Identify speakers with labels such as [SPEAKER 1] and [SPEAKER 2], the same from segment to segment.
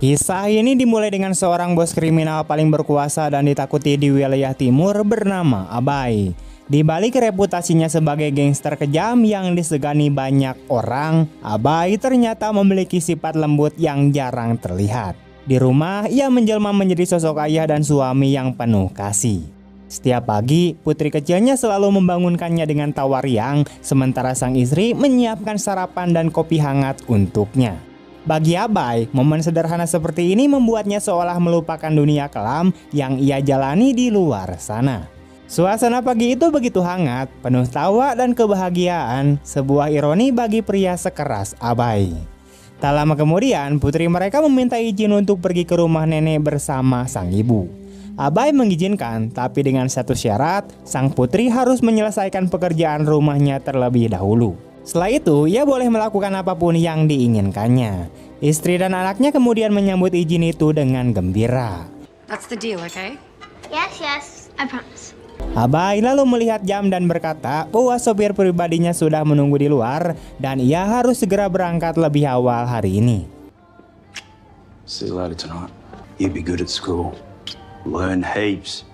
[SPEAKER 1] Kisah ini dimulai dengan seorang bos kriminal paling berkuasa dan ditakuti di wilayah timur bernama Abai. Di balik reputasinya sebagai gangster kejam yang disegani banyak orang, Abai ternyata memiliki sifat lembut yang jarang terlihat. Di rumah, ia menjelma menjadi sosok ayah dan suami yang penuh kasih. Setiap pagi, putri kecilnya selalu membangunkannya dengan tawa riang, sementara sang istri menyiapkan sarapan dan kopi hangat untuknya. Bagi Abai, momen sederhana seperti ini membuatnya seolah melupakan dunia kelam yang ia jalani di luar sana. Suasana pagi itu begitu hangat, penuh tawa dan kebahagiaan, sebuah ironi bagi pria sekeras Abai. Tak lama kemudian, putri mereka meminta izin untuk pergi ke rumah nenek bersama sang ibu. Abai mengizinkan, tapi dengan satu syarat, sang putri harus menyelesaikan pekerjaan rumahnya terlebih dahulu. Setelah itu, ia boleh melakukan apapun yang diinginkannya. Istri dan anaknya kemudian menyambut izin itu dengan gembira.
[SPEAKER 2] That's the deal, okay?
[SPEAKER 3] Yes, I promise.
[SPEAKER 1] Abai lalu melihat jam dan berkata bahwa sopir pribadinya sudah menunggu di luar dan ia harus segera berangkat lebih awal hari ini.
[SPEAKER 4] See you later tonight. You be good at school. Learn heaps.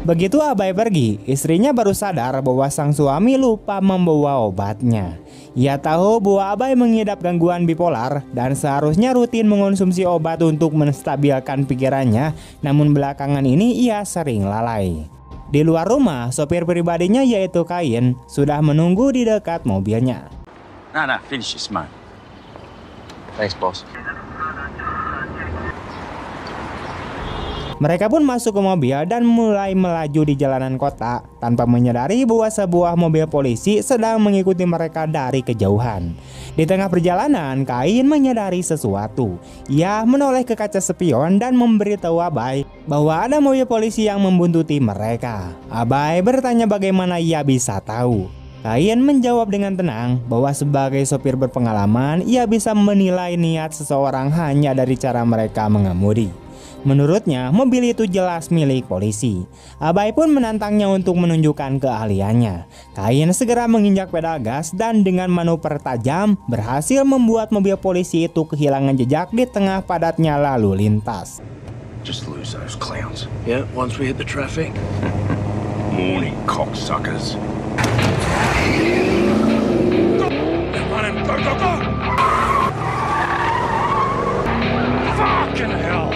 [SPEAKER 1] Begitu Abai pergi, istrinya baru sadar bahwa sang suami lupa membawa obatnya. Ia tahu bahwa Abai mengidap gangguan bipolar dan seharusnya rutin mengonsumsi obat untuk menstabilkan pikirannya, namun belakangan ini ia sering lalai. Di luar rumah, sopir pribadinya yaitu Kain sudah menunggu di dekat mobilnya.
[SPEAKER 4] No, finish this, mate. Thanks, boss.
[SPEAKER 1] Mereka pun masuk ke mobil dan mulai melaju di jalanan kota tanpa menyadari bahwa sebuah mobil polisi sedang mengikuti mereka dari kejauhan. Di tengah perjalanan, Kain menyadari sesuatu. Ia menoleh ke kaca spion dan memberitahu Abai bahwa ada mobil polisi yang membuntuti mereka. Abai bertanya bagaimana ia bisa tahu. Kain menjawab dengan tenang bahwa sebagai sopir berpengalaman, ia bisa menilai niat seseorang hanya dari cara mereka mengemudi. Menurutnya, mobil itu jelas milik polisi. Abai pun menantangnya untuk menunjukkan keahliannya. Kain segera menginjak pedal gas dan dengan manuver tajam berhasil membuat mobil polisi itu kehilangan jejak di tengah padatnya lalu lintas.
[SPEAKER 4] Just lose those clowns. Yeah, once we hit the traffic. Morning, cocksuckers. They're running. Go, go, go! Fucking hell!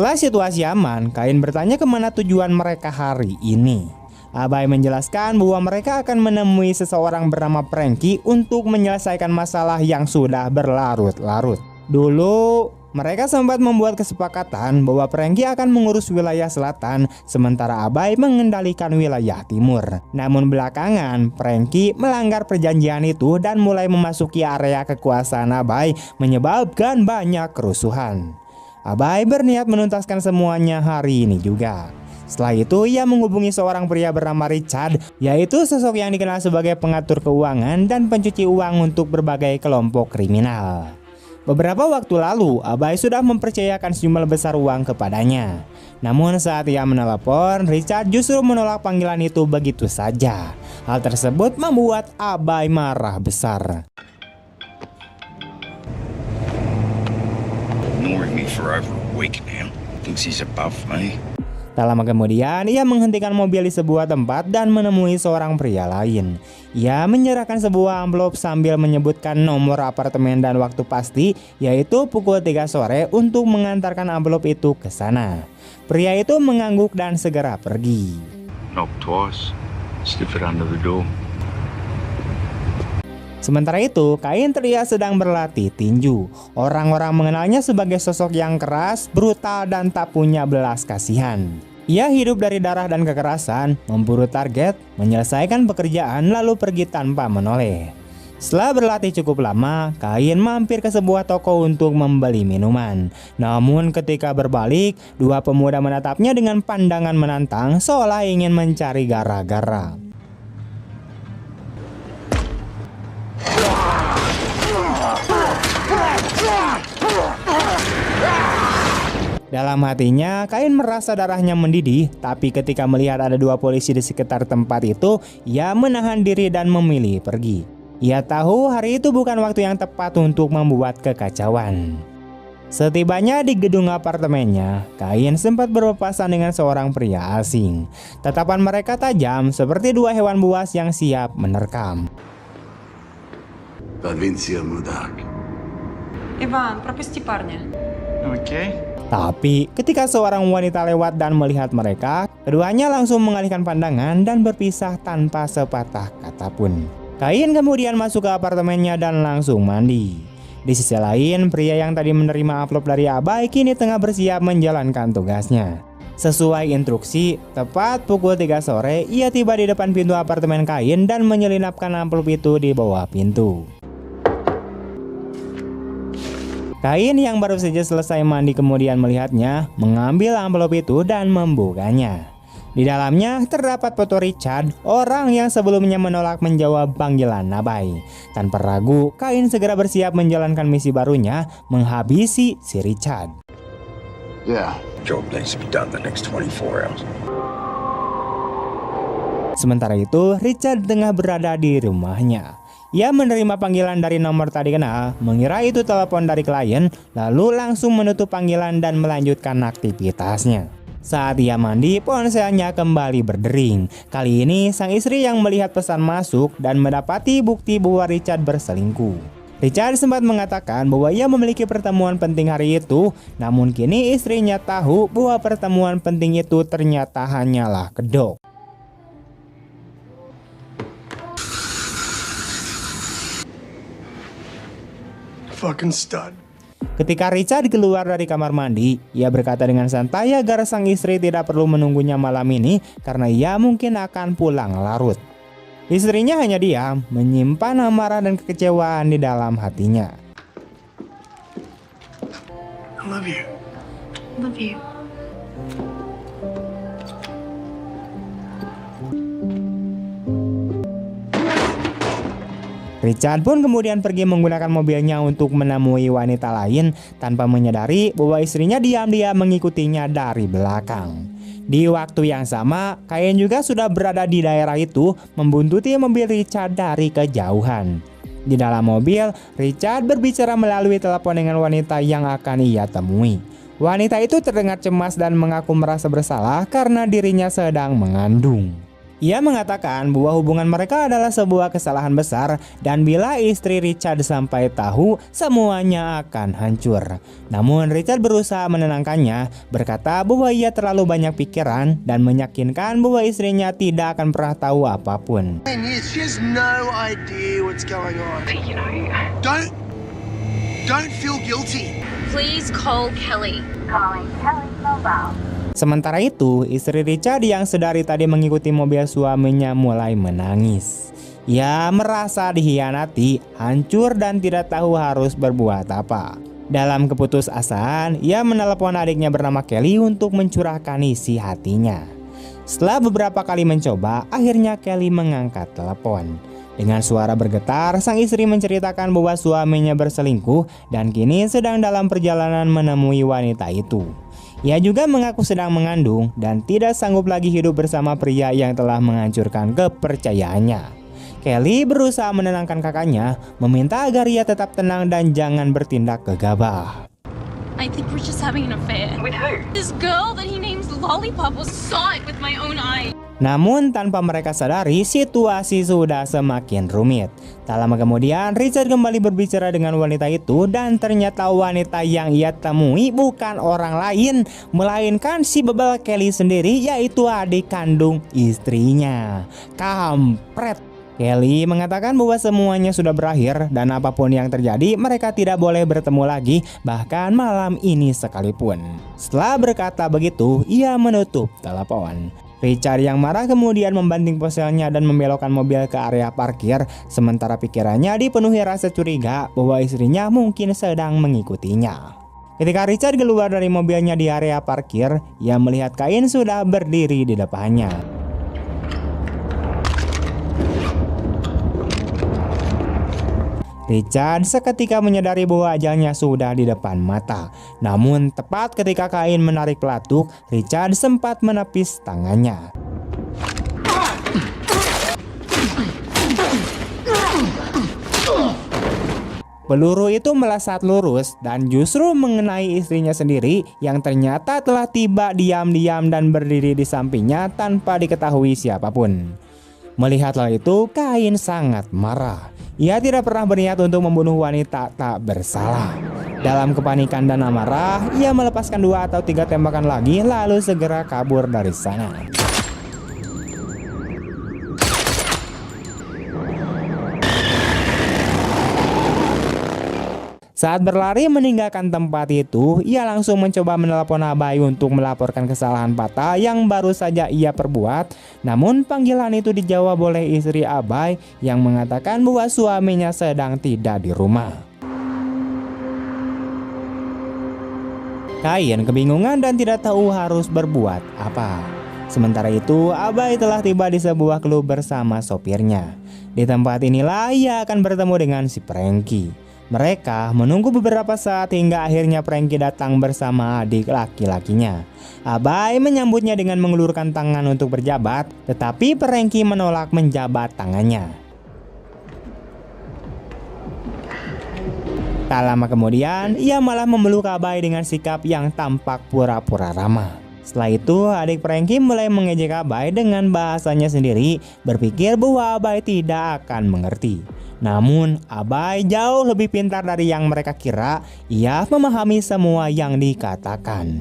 [SPEAKER 1] Setelah situasi aman, Kain bertanya kemana tujuan mereka hari ini. Abai menjelaskan bahwa mereka akan menemui seseorang bernama Frankie untuk menyelesaikan masalah yang sudah berlarut-larut. Dulu, mereka sempat membuat kesepakatan bahwa Frankie akan mengurus wilayah selatan, sementara Abai mengendalikan wilayah timur. Namun belakangan, Frankie melanggar perjanjian itu dan mulai memasuki area kekuasaan Abai, menyebabkan banyak kerusuhan. Abai berniat menuntaskan semuanya hari ini juga. Setelah itu, ia menghubungi seorang pria bernama Richard, yaitu sosok yang dikenal sebagai pengatur keuangan dan pencuci uang untuk berbagai kelompok kriminal. Beberapa waktu lalu, Abai sudah mempercayakan sejumlah besar uang kepadanya. Namun saat ia menelepon, Richard justru menolak panggilan itu begitu saja. Hal tersebut membuat Abai marah besar.
[SPEAKER 4] Me for over a week now. Thinks he's above me.
[SPEAKER 1] Tak lama kemudian, ia menghentikan mobil di sebuah tempat dan menemui seorang pria lain. Ia menyerahkan sebuah amplop sambil menyebutkan nomor apartemen dan waktu pasti, yaitu pukul 3 sore untuk mengantarkan amplop itu ke sana. Pria itu mengangguk dan segera pergi.
[SPEAKER 4] Knock twice. Slip it under the door.
[SPEAKER 1] Sementara itu, Kain terlihat sedang berlatih tinju. Orang-orang mengenalnya sebagai sosok yang keras, brutal, dan tak punya belas kasihan. Ia hidup dari darah dan kekerasan, memburu target, menyelesaikan pekerjaan, lalu pergi tanpa menoleh. Setelah berlatih cukup lama, Kain mampir ke sebuah toko untuk membeli minuman. Namun ketika berbalik, dua pemuda menatapnya dengan pandangan menantang, seolah ingin mencari gara-gara. Dalam hatinya, Kain merasa darahnya mendidih, tapi ketika melihat ada 2 polisi di sekitar tempat itu, ia menahan diri dan memilih pergi. Ia tahu hari itu bukan waktu yang tepat untuk membuat kekacauan. Setibanya di gedung apartemennya, Kain sempat berpapasan dengan seorang pria asing. Tatapan mereka tajam seperti 2 hewan buas yang siap menerkam.
[SPEAKER 2] Provincia Mudak.
[SPEAKER 5] Иван, пропусти парня.
[SPEAKER 4] Okay.
[SPEAKER 1] Tapi ketika seorang wanita lewat dan melihat mereka, keduanya langsung mengalihkan pandangan dan berpisah tanpa sepatah kata pun. Kain kemudian masuk ke apartemennya dan langsung mandi. Di sisi lain, pria yang tadi menerima amplop dari Abai kini tengah bersiap menjalankan tugasnya. Sesuai instruksi, tepat pukul 3 sore, ia tiba di depan pintu apartemen Kain dan menyelinapkan amplop itu di bawah pintu. Kain yang baru saja selesai mandi kemudian melihatnya, mengambil amplop itu dan membukanya. Di dalamnya terdapat foto Richard, orang yang sebelumnya menolak menjawab panggilan Abai. Tanpa ragu, Kain segera bersiap menjalankan misi barunya, menghabisi si Richard.
[SPEAKER 2] Yeah.
[SPEAKER 4] Job needs to be done the next 24 hours.
[SPEAKER 1] Sementara itu, Richard tengah berada di rumahnya. Ia menerima panggilan dari nomor tadi kenal, mengira itu telepon dari klien, lalu langsung menutup panggilan dan melanjutkan aktivitasnya. Saat ia mandi, ponselnya kembali berdering. Kali ini, sang istri yang melihat pesan masuk dan mendapati bukti bahwa Richard berselingkuh. Richard sempat mengatakan bahwa ia memiliki pertemuan penting hari itu, namun kini istrinya tahu bahwa pertemuan penting itu ternyata hanyalah kedok.
[SPEAKER 4] Fucking stud.
[SPEAKER 1] Ketika Richard keluar dari kamar mandi, ia berkata dengan santai agar sang istri tidak perlu menunggunya malam ini karena ia mungkin akan pulang larut. Istrinya hanya diam, menyimpan amarah dan kekecewaan di dalam hatinya.
[SPEAKER 4] I love you.
[SPEAKER 3] Love you.
[SPEAKER 1] Richard pun kemudian pergi menggunakan mobilnya untuk menemui wanita lain tanpa menyadari bahwa istrinya diam-diam mengikutinya dari belakang. Di waktu yang sama, Kain juga sudah berada di daerah itu membuntuti mobil Richard dari kejauhan. Di dalam mobil, Richard berbicara melalui telepon dengan wanita yang akan ia temui. Wanita itu terdengar cemas dan mengaku merasa bersalah karena dirinya sedang mengandung. Ia mengatakan bahwa hubungan mereka adalah sebuah kesalahan besar dan bila istri Richard sampai tahu, semuanya akan hancur. Namun Richard berusaha menenangkannya, berkata bahwa ia terlalu banyak pikiran dan meyakinkan bahwa istrinya tidak akan pernah tahu apapun.
[SPEAKER 2] She has no idea what's going on. Don't feel guilty.
[SPEAKER 3] Please call Kelly.
[SPEAKER 1] Sementara itu, istri Richard yang sedari tadi mengikuti mobil suaminya mulai menangis. Ia merasa dikhianati, hancur dan tidak tahu harus berbuat apa. Dalam keputusasaan, ia menelepon adiknya bernama Kelly untuk mencurahkan isi hatinya. Setelah beberapa kali mencoba, akhirnya Kelly mengangkat telepon. Dengan suara bergetar, sang istri menceritakan bahwa suaminya berselingkuh dan kini sedang dalam perjalanan menemui wanita itu. Ia juga mengaku sedang mengandung dan tidak sanggup lagi hidup bersama pria yang telah menghancurkan kepercayaannya. Kelly berusaha menenangkan kakaknya, meminta agar ia tetap tenang dan jangan bertindak gegabah.
[SPEAKER 6] I think we're just having an affair.
[SPEAKER 5] With who?
[SPEAKER 6] This girl that he names Lollipop was saw it with my own eyes.
[SPEAKER 1] Namun tanpa mereka sadari, situasi sudah semakin rumit. Tak lama kemudian, Richard kembali berbicara dengan wanita itu dan ternyata wanita yang ia temui bukan orang lain, melainkan si bebel Kelly sendiri, yaitu adik kandung istrinya. Kampret! Kelly mengatakan bahwa semuanya sudah berakhir dan apapun yang terjadi mereka tidak boleh bertemu lagi, bahkan malam ini sekalipun. Setelah berkata begitu, ia menutup telepon. Richard yang marah kemudian membanting ponselnya dan membelokkan mobil ke area parkir, sementara pikirannya dipenuhi rasa curiga bahwa istrinya mungkin sedang mengikutinya. Ketika Richard keluar dari mobilnya di area parkir, ia melihat Kain sudah berdiri di depannya. Richard seketika menyadari bahwa ajalnya sudah di depan mata. Namun tepat ketika Kain menarik pelatuk, Richard sempat menepis tangannya. Peluru itu melesat lurus dan justru mengenai istrinya sendiri yang ternyata telah tiba diam-diam dan berdiri di sampingnya tanpa diketahui siapapun. Melihat hal itu, Kain sangat marah. Ia tidak pernah berniat untuk membunuh wanita tak bersalah. Dalam kepanikan dan amarah, ia melepaskan 2 atau 3 tembakan lagi lalu segera kabur dari sana. Saat berlari meninggalkan tempat itu, ia langsung mencoba menelepon Abai untuk melaporkan kesalahan fatal yang baru saja ia perbuat. Namun panggilan itu dijawab oleh istri Abai yang mengatakan bahwa suaminya sedang tidak di rumah. Kain kebingungan dan tidak tahu harus berbuat apa. Sementara itu, Abai telah tiba di sebuah klub bersama sopirnya. Di tempat inilah ia akan bertemu dengan si Frankie. Mereka menunggu beberapa saat hingga akhirnya Frankie datang bersama adik laki-lakinya. Abai menyambutnya dengan mengulurkan tangan untuk berjabat, tetapi Frankie menolak menjabat tangannya. Tak lama kemudian, ia malah memeluk Abai dengan sikap yang tampak pura-pura ramah. Setelah itu, adik Frankie mulai mengejek Abai dengan bahasanya sendiri, berpikir bahwa Abai tidak akan mengerti. Namun, Abai jauh lebih pintar dari yang mereka kira. Ia memahami semua yang dikatakan.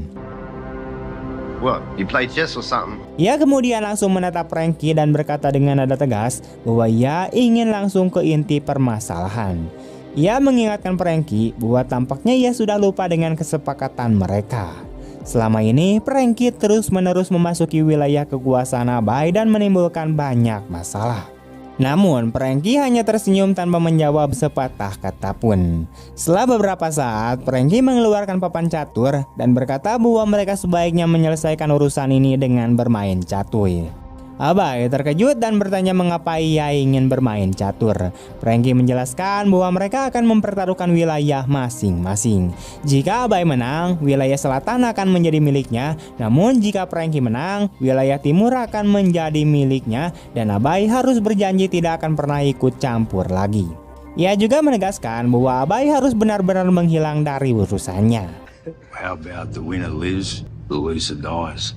[SPEAKER 7] What, you play chess or something?
[SPEAKER 1] Ia kemudian langsung menatap Frankie dan berkata dengan nada tegas bahwa ia ingin langsung ke inti permasalahan. Ia mengingatkan Frankie bahwa tampaknya ia sudah lupa dengan kesepakatan mereka. Selama ini, Frankie terus-menerus memasuki wilayah kekuasaan Abai dan menimbulkan banyak masalah. Namun, Frankie hanya tersenyum tanpa menjawab sepatah kata pun. Setelah beberapa saat, Frankie mengeluarkan papan catur dan berkata bahwa mereka sebaiknya menyelesaikan urusan ini dengan bermain catur. Abai terkejut dan bertanya mengapa ia ingin bermain catur. Frankie menjelaskan bahwa mereka akan mempertaruhkan wilayah masing-masing. Jika Abai menang, wilayah selatan akan menjadi miliknya. Namun jika Frankie menang, wilayah timur akan menjadi miliknya. Dan Abai harus berjanji tidak akan pernah ikut campur lagi. Ia juga menegaskan bahwa Abai harus benar-benar menghilang dari urusannya.
[SPEAKER 4] How about the winner lives, the loser dies?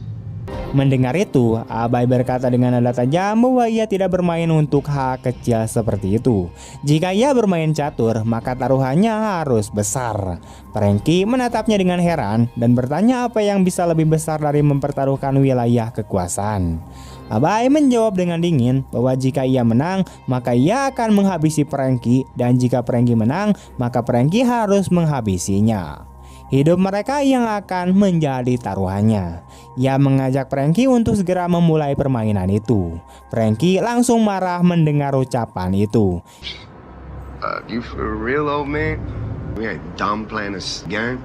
[SPEAKER 1] Mendengar itu, Abai berkata dengan nada tajam bahwa ia tidak bermain untuk hal kecil seperti itu. Jika ia bermain catur, maka taruhannya harus besar. Frankie menatapnya dengan heran dan bertanya apa yang bisa lebih besar dari mempertaruhkan wilayah kekuasaan. Abai menjawab dengan dingin bahwa jika ia menang, maka ia akan menghabisi Frankie, dan jika Frankie menang, maka Frankie harus menghabisinya. Hidup mereka yang akan menjadi taruhannya. Ia mengajak Frankie untuk segera memulai permainan itu. Frankie langsung marah mendengar ucapan itu.
[SPEAKER 7] You for real, old man? We ain't done playing this game.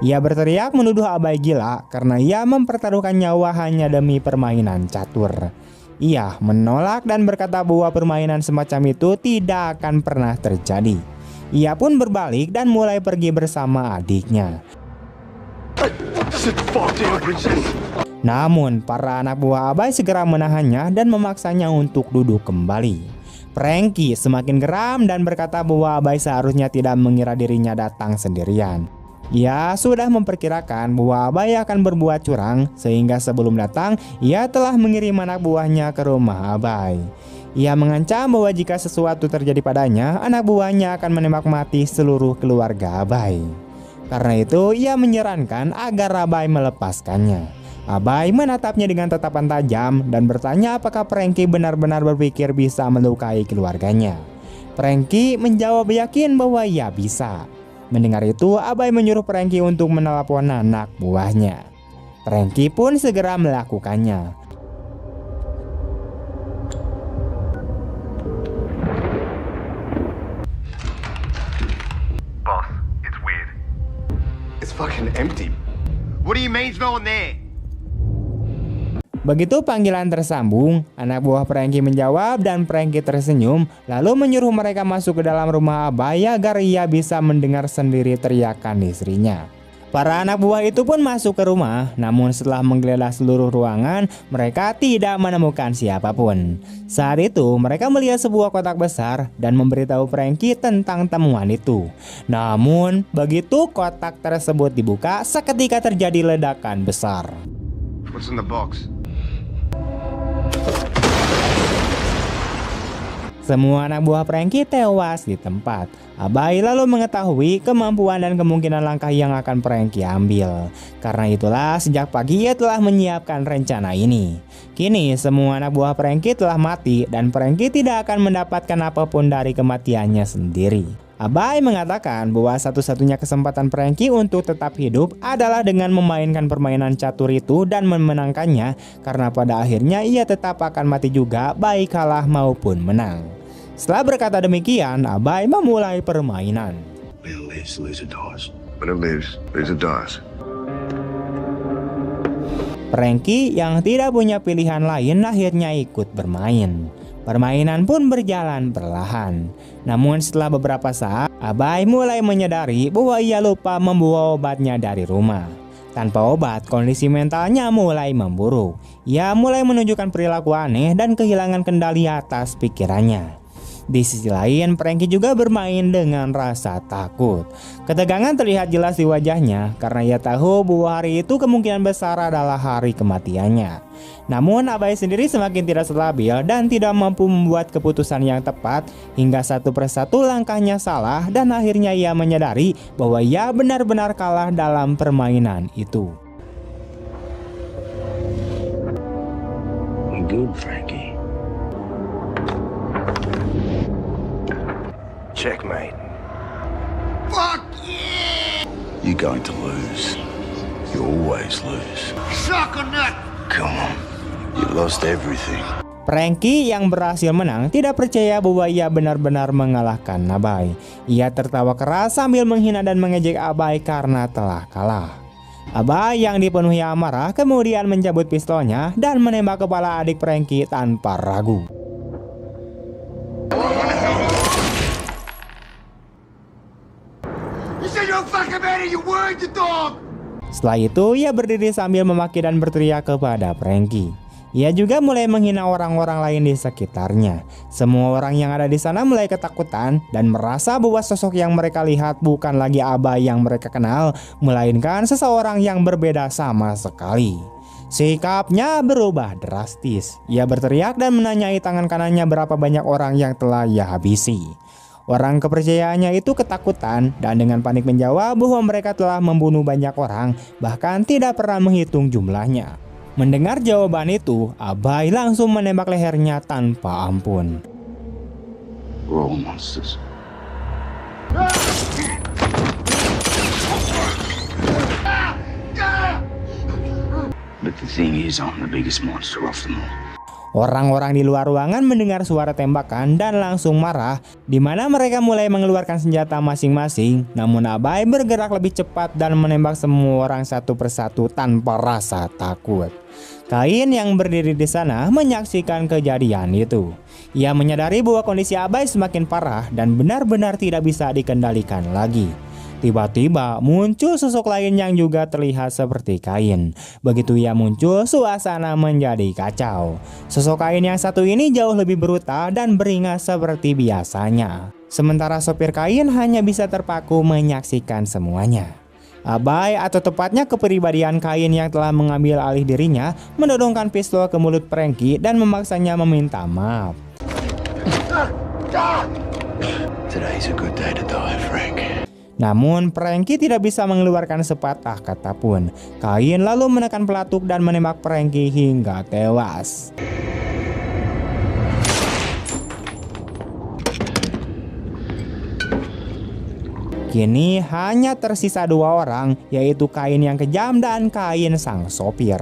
[SPEAKER 1] Ia berteriak menuduh Abai gila karena ia mempertaruhkan nyawa hanya demi permainan catur. Ia menolak dan berkata bahwa permainan semacam itu tidak akan pernah terjadi. Ia pun berbalik dan mulai pergi bersama adiknya. Namun para anak buah Abai segera menahannya dan memaksanya untuk duduk kembali. Frankie semakin geram dan berkata bahwa Abai seharusnya tidak mengira dirinya datang sendirian. Ia sudah memperkirakan bahwa Abai akan berbuat curang, sehingga sebelum datang ia telah mengirim anak buahnya ke rumah Abai. Ia mengancam bahwa jika sesuatu terjadi padanya, anak buahnya akan menembak mati seluruh keluarga Abai. Karena itu, ia menyarankan agar Abai melepaskannya. Abai menatapnya dengan tatapan tajam dan bertanya apakah Frankie benar-benar berpikir bisa melukai keluarganya. Frankie menjawab yakin bahwa ia bisa. Mendengar itu, Abai menyuruh Frankie untuk menelepon anak buahnya. Frankie pun segera melakukannya.
[SPEAKER 7] It's fucking empty. What do you mean it's no one there?
[SPEAKER 1] Begitu panggilan tersambung, anak buah Franky menjawab dan Franky tersenyum lalu menyuruh mereka masuk ke dalam rumah Abai agar ia bisa mendengar sendiri teriakan istrinya. Para anak buah itu pun masuk ke rumah, namun setelah menggeledah seluruh ruangan, mereka tidak menemukan siapapun. Saat itu, mereka melihat sebuah kotak besar dan memberitahu Franky tentang temuan itu. Namun, begitu kotak tersebut dibuka, seketika terjadi ledakan besar.
[SPEAKER 7] What's in the box?
[SPEAKER 1] Semua anak buah Franky tewas di tempat. Abai lalu mengetahui kemampuan dan kemungkinan langkah yang akan Franky ambil. Karena itulah sejak pagi ia telah menyiapkan rencana ini. Kini semua anak buah Franky telah mati dan Franky tidak akan mendapatkan apapun dari kematiannya sendiri. Abai mengatakan bahwa satu-satunya kesempatan Franky untuk tetap hidup adalah dengan memainkan permainan catur itu dan memenangkannya, karena pada akhirnya ia tetap akan mati juga baik kalah maupun menang. Setelah berkata demikian, Abai memulai permainan.
[SPEAKER 4] When it lives, loser dies.
[SPEAKER 7] When it lives, loser dies.
[SPEAKER 1] Franky yang tidak punya pilihan lain akhirnya ikut bermain. Permainan pun berjalan perlahan. Namun setelah beberapa saat, Abai mulai menyadari bahwa ia lupa membawa obatnya dari rumah. Tanpa obat, kondisi mentalnya mulai memburuk. Ia mulai menunjukkan perilaku aneh dan kehilangan kendali atas pikirannya. Di sisi lain, Franky juga bermain dengan rasa takut. Ketegangan terlihat jelas di wajahnya karena ia tahu bahwa hari itu kemungkinan besar adalah hari kematiannya. Namun Abai sendiri semakin tidak stabil dan tidak mampu membuat keputusan yang tepat hingga satu persatu langkahnya salah dan akhirnya ia menyadari bahwa ia benar-benar kalah dalam permainan itu.
[SPEAKER 4] Good, Frankie. Checkmate.
[SPEAKER 2] Fuck yeah!
[SPEAKER 4] You're going to lose. You always lose.
[SPEAKER 2] Suck on that!
[SPEAKER 4] Come on. You lost everything.
[SPEAKER 1] Franky yang berhasil menang tidak percaya bahwa ia benar-benar mengalahkan Abai. Ia tertawa keras sambil menghina dan mengejek Abai karena telah kalah. Abai yang dipenuhi amarah kemudian mencabut pistolnya dan menembak kepala adik Franky tanpa ragu. Setelah itu ia berdiri sambil memaki dan berteriak kepada Franky. Ia juga mulai menghina orang-orang lain di sekitarnya. Semua orang yang ada di sana mulai ketakutan dan merasa bahwa sosok yang mereka lihat bukan lagi Abai yang mereka kenal, melainkan seseorang yang berbeda sama sekali. Sikapnya berubah drastis. Ia berteriak dan menanyai tangan kanannya berapa banyak orang yang telah ia habisi. Orang kepercayaannya itu ketakutan dan dengan panik menjawab bahwa mereka telah membunuh banyak orang, bahkan tidak pernah menghitung jumlahnya. Mendengar jawaban itu, Abai langsung menembak lehernya tanpa ampun.
[SPEAKER 4] We're all monsters. But the thing is, I'm the biggest monster of them all.
[SPEAKER 1] Orang-orang di luar ruangan mendengar suara tembakan dan langsung marah, di mana mereka mulai mengeluarkan senjata masing-masing. Namun Abai bergerak lebih cepat dan menembak semua orang satu persatu tanpa rasa takut. Kain yang berdiri di sana menyaksikan kejadian itu. Ia menyadari bahwa kondisi Abai semakin parah dan benar-benar tidak bisa dikendalikan lagi. Tiba-tiba muncul sosok lain yang juga terlihat seperti Kain. Begitu ia muncul, suasana menjadi kacau. Sosok Kain yang satu ini jauh lebih brutal dan beringas seperti biasanya. Sementara sopir Kain hanya bisa terpaku menyaksikan semuanya. Abai atau tepatnya kepribadian Kain yang telah mengambil alih dirinya menodongkan pistol ke mulut Franky dan memaksanya meminta maaf.
[SPEAKER 4] Today's a good day to die, Frank.
[SPEAKER 1] Namun Franky tidak bisa mengeluarkan sepatah kata pun. Kain lalu menekan pelatuk dan menembak Franky hingga tewas. Kini hanya tersisa dua orang, yaitu Kain yang kejam dan Kain sang sopir.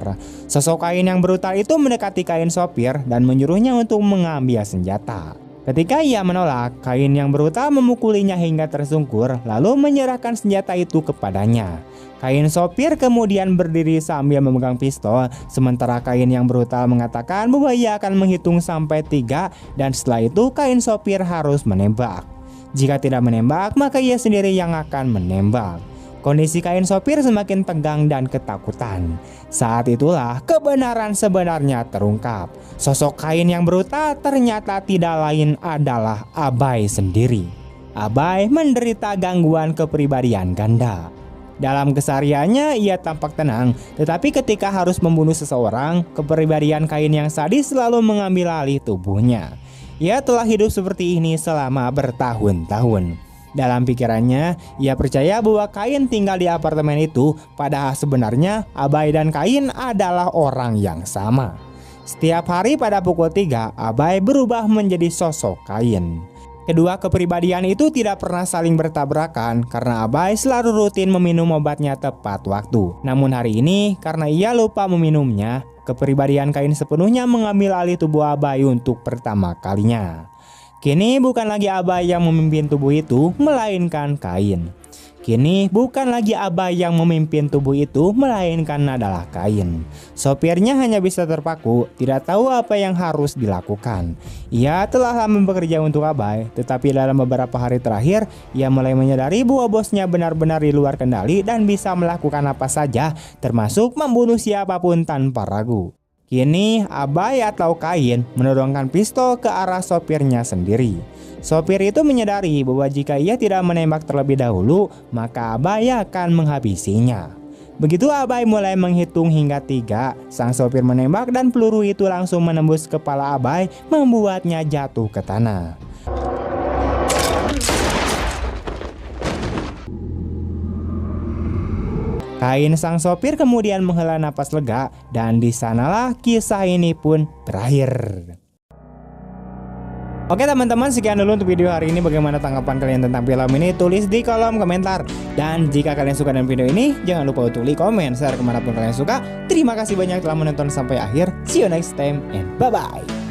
[SPEAKER 1] Sosok Kain yang brutal itu mendekati Kain sopir dan menyuruhnya untuk mengambil senjata. Ketika ia menolak, Kain yang brutal memukulinya hingga tersungkur lalu menyerahkan senjata itu kepadanya. Kain sopir kemudian berdiri sambil memegang pistol, sementara Kain yang brutal mengatakan bahwa ia akan menghitung sampai 3 dan setelah itu Kain sopir harus menembak. Jika tidak menembak, maka ia sendiri yang akan menembak. Kondisi Kain sopir semakin tegang dan ketakutan. Saat itulah kebenaran sebenarnya terungkap. Sosok Kain yang brutal ternyata tidak lain adalah Abai sendiri. Abai menderita gangguan kepribadian ganda. Dalam kesehariannya ia tampak tenang, tetapi ketika harus membunuh seseorang, kepribadian Kain yang sadis selalu mengambil alih tubuhnya. Ia telah hidup seperti ini selama bertahun-tahun. Dalam pikirannya, ia percaya bahwa Kain tinggal di apartemen itu, padahal sebenarnya Abai dan Kain adalah orang yang sama. Setiap hari pada pukul 3, Abai berubah menjadi sosok Kain. Kedua kepribadian itu tidak pernah saling bertabrakan karena Abai selalu rutin meminum obatnya tepat waktu. Namun hari ini karena ia lupa meminumnya, kepribadian Kain sepenuhnya mengambil alih tubuh Abai untuk pertama kalinya. Kini bukan lagi Abai yang memimpin tubuh itu, melainkan Kain. Kini bukan lagi Abai yang memimpin tubuh itu, melainkan adalah Kain. Sopirnya hanya bisa terpaku, tidak tahu apa yang harus dilakukan. Ia telah lama bekerja untuk Abai, tetapi dalam beberapa hari terakhir, ia mulai menyadari bahwa bosnya benar-benar di luar kendali dan bisa melakukan apa saja, termasuk membunuh siapapun tanpa ragu. Kini Abai atau Kain menodongkan pistol ke arah sopirnya sendiri. Sopir itu menyadari bahwa jika ia tidak menembak terlebih dahulu, maka Abai akan menghabisinya. Begitu Abai mulai menghitung hingga 3, sang sopir menembak dan peluru itu langsung menembus kepala Abai, membuatnya jatuh ke tanah. Kain sang sopir kemudian menghela napas lega dan di sanalah kisah ini pun berakhir. Oke teman-teman, sekian dulu untuk video hari ini. Bagaimana tanggapan kalian tentang film ini? Tulis di kolom komentar. Dan jika kalian suka dengan video ini, jangan lupa untuk like, komen, share kemanapun kalian suka. Terima kasih banyak telah menonton sampai akhir. See you next time and bye-bye.